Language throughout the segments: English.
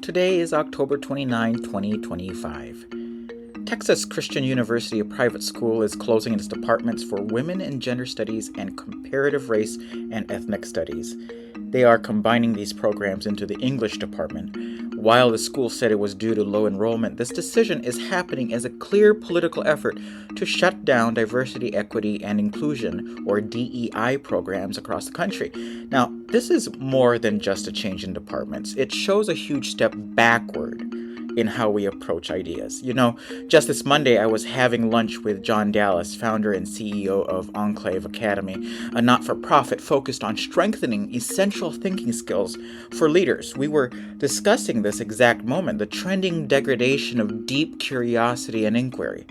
Today is October 29, 2025. Texas Christian University, a private school, is closing its departments for Women and Gender Studies and Comparative Race and Ethnic Studies. They are combining these programs into the English department. While the school said it was due to low enrollment, this decision is happening as a clear political effort to shut down diversity, equity, and inclusion, or DEI, programs across the country. Now, this is more than just a change in departments. It shows a huge step backward in how we approach ideas. Just this Monday, I was having lunch with John Dallas, founder and CEO of Enclave Academy, a not-for-profit focused on strengthening essential thinking skills for leaders. We were discussing this exact moment, the trending degradation of deep curiosity and inquiry,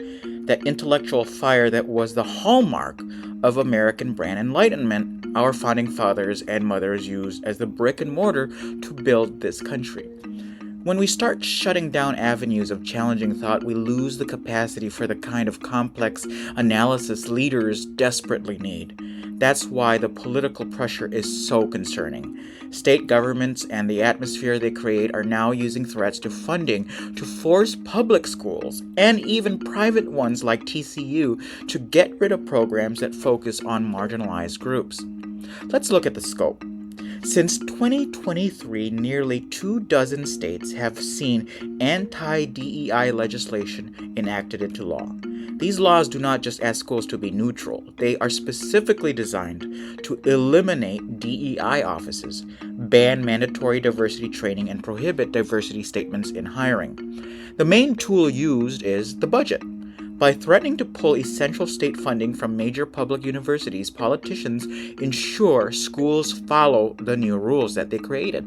that intellectual fire that was the hallmark of American brand enlightenment our founding fathers and mothers used as the brick and mortar to build this country. When we start shutting down avenues of challenging thought, we lose the capacity for the kind of complex analysis leaders desperately need. That's why the political pressure is so concerning. State governments and the atmosphere they create are now using threats to funding to force public schools and even private ones like TCU to get rid of programs that focus on marginalized groups. Let's look at the scope. Since 2023, nearly 24 states have seen anti-DEI legislation enacted into law. These laws do not just ask schools to be neutral. They are specifically designed to eliminate DEI offices, ban mandatory diversity training, and prohibit diversity statements in hiring. The main tool used is the budget. By threatening to pull essential state funding from major public universities, politicians ensure schools follow the new rules that they created.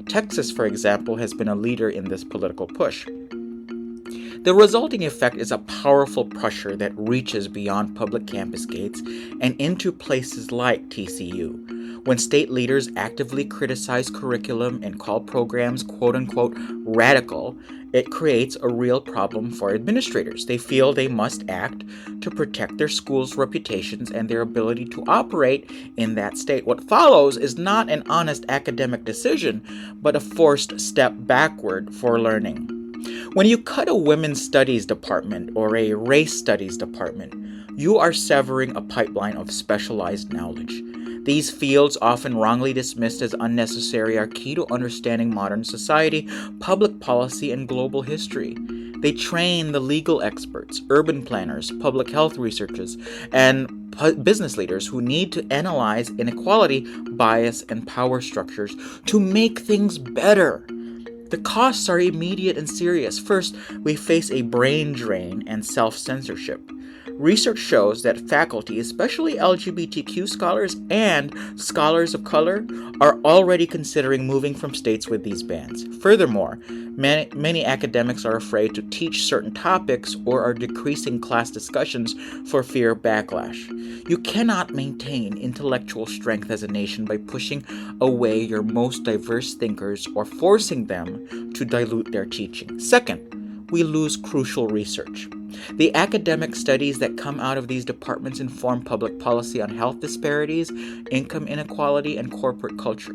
Texas, for example, has been a leader in this political push. The resulting effect is a powerful pressure that reaches beyond public campus gates and into places like TCU. When state leaders actively criticize curriculum and call programs quote-unquote radical, it creates a real problem for administrators. They feel they must act to protect their schools' reputations and their ability to operate in that state. What follows is not an honest academic decision, but a forced step backward for learning. When you cut a women's studies department or a race studies department, you are severing a pipeline of specialized knowledge. These fields, often wrongly dismissed as unnecessary, are key to understanding modern society, public policy, and global history. They train the legal experts, urban planners, public health researchers, and business leaders who need to analyze inequality, bias, and power structures to make things better. The costs are immediate and serious. First, we face a brain drain and self-censorship. Research shows that faculty, especially LGBTQ scholars and scholars of color, are already considering moving from states with these bans. Furthermore, many academics are afraid to teach certain topics or are decreasing class discussions for fear of backlash. You cannot maintain intellectual strength as a nation by pushing away your most diverse thinkers or forcing them to dilute their teaching. Second, we lose crucial research. The academic studies that come out of these departments inform public policy on health disparities, income inequality, and corporate culture.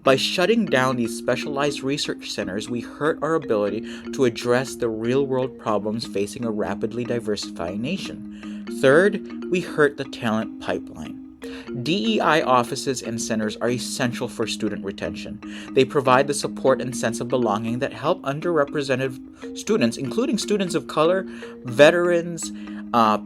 By shutting down these specialized research centers, we hurt our ability to address the real-world problems facing a rapidly diversifying nation. Third, we hurt the talent pipeline. DEI offices and centers are essential for student retention. They provide the support and sense of belonging that help underrepresented students, including students of color, veterans,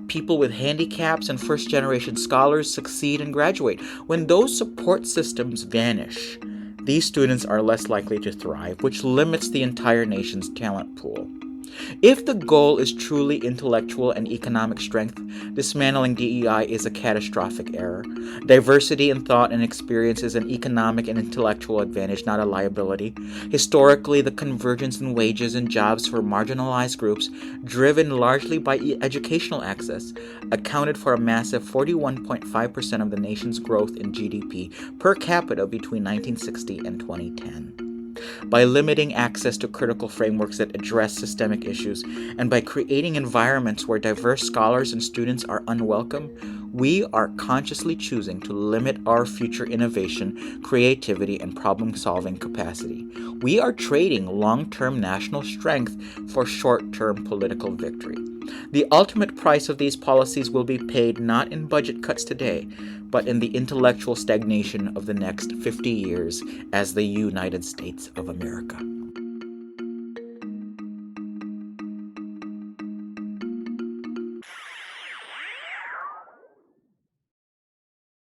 people with handicaps, and first-generation scholars succeed and graduate. When those support systems vanish, these students are less likely to thrive, which limits the entire nation's talent pool. If the goal is truly intellectual and economic strength, dismantling DEI is a catastrophic error. Diversity in thought and experience is an economic and intellectual advantage, not a liability. Historically, the convergence in wages and jobs for marginalized groups, driven largely by educational access, accounted for a massive 41.5% of the nation's growth in GDP per capita between 1960 and 2010. by limiting access to critical frameworks that address systemic issues, and by creating environments where diverse scholars and students are unwelcome, we are consciously choosing to limit our future innovation, creativity, and problem-solving capacity. We are trading long-term national strength for short-term political victory. The ultimate price of these policies will be paid not in budget cuts today, but in the intellectual stagnation of the next 50 years as the United States of America.